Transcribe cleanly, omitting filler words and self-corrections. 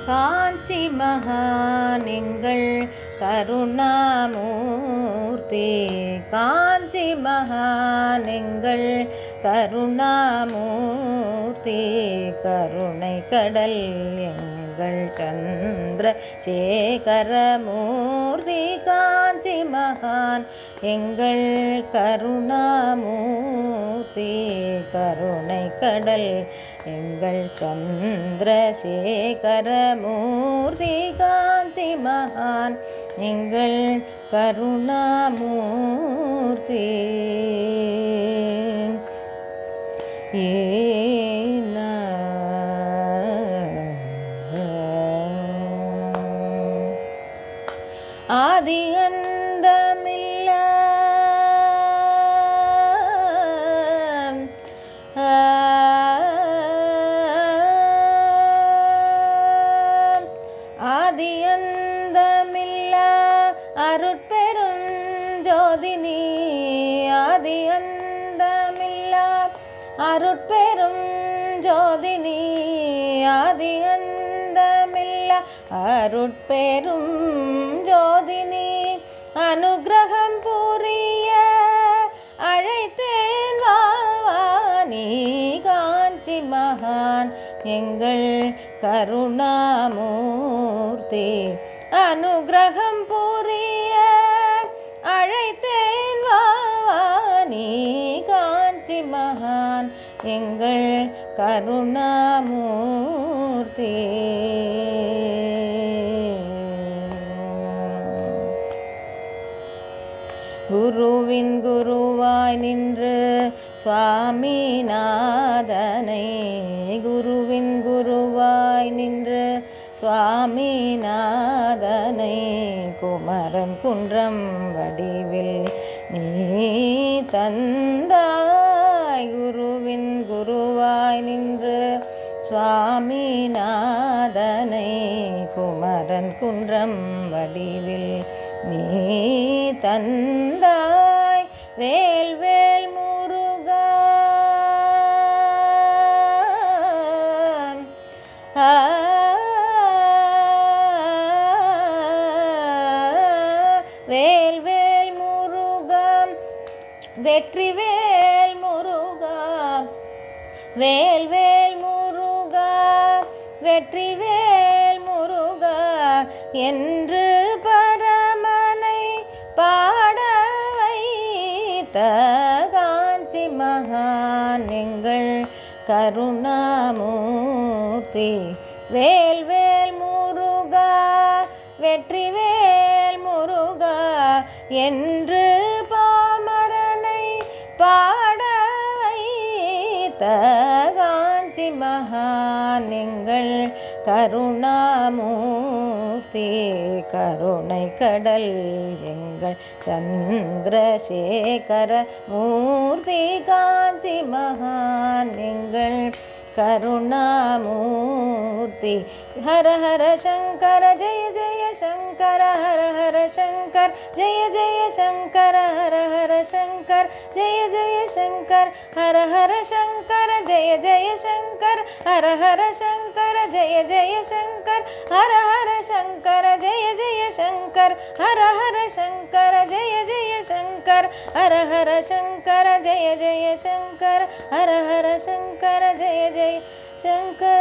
காஞ்சி மகான் எங்கள் கருணாமூர்த்தி. காஞ்சி மகான் எங்கள் கருணாமூர்த்தி. கருணை கடல் எங்கள் சந்திர சேகரமூர்த்தி. காஞ்சி மகான் எங்கள் கருணாமூர்த்தி. கருணை கடல் எங்கள் சந்திரசேகரமூர்த்தி. காஞ்சி மகான் எங்கள் கருணாமூர்த்தி. ஆதி அந்தமில்ல ஆதி அந்தமில்லா அருட்பெரும் ஜோதினி. ஆதி அந்தமில்லா அருட்பெரும் ஜோதினி. ஆதி அந்தமில்லா அருட்பெரும் ஜோதினி. அனுக்கிரகம் புரிய அழைத்தேன் வாவானி. காஞ்சி மகான் எங்கள் கருணாமூர்த்தி. அனுக்கிரகம் புரிய அழைத்தேன் வாவானி. காஞ்சி மகான் எங்கள் கருணாமூர்த்தி. குருவின் குருவாய் நின்று சுவாமிநாதனை. குருவின் குருவாய் நின்று சுவாமிநாதனை. குமரன் குன்றம் வடிவில் நீ தந்தாய். குருவின் குருவாய் நின்று சுவாமிநாதனை. குமரன் குன்றம் வடிவில் நீ தந்தாய். வேல் வேல் முருகா. வேல் வேல் முருகா. வெற்றி வேல் முருகா. வேல் வேல் முருகா. வெற்றி வேல் முருகா என்று பரமனை பாட வைத்த காஞ்சி மகான் எங்கள் கருணாமூர்த்தி. வேல் வேல் முருகா. வெற்றி வேல் முருகா என்று பாமரனை பாட வைத்த காஞ்சி மகான் எங்கள் கருணாமூர்த்தி. கருணை கடல் எங்கள் சந்திரசேகரமூர்த்தி. காஞ்சி மகான் எங்கள் கருணாமூர்த்தி. ஹர ஹர சங்கர ஜெய ஜெய சங்கர. ஹர ஹர சங்கர் ஜெய ஜெய சங்கர. ஹர ஹர சங்கர் ஜெய ஜெய சங்கர். ஹர ஹர சங்கர ஜெய ஜெய சங்கர். ஹர ஹர சங்கர ஜெய ஜெய சங்கர். ஹர ஹர சங்கர ஜெய ஜெய சங்கர். ஹர ஹர சங்கர ஜெய ஜெய சங்கர். ஹர ஹர சங்கர ஜெய ஜெய சங்கர். ஹர ஹர சங்கர ஜெய ஜெய சங்கர்.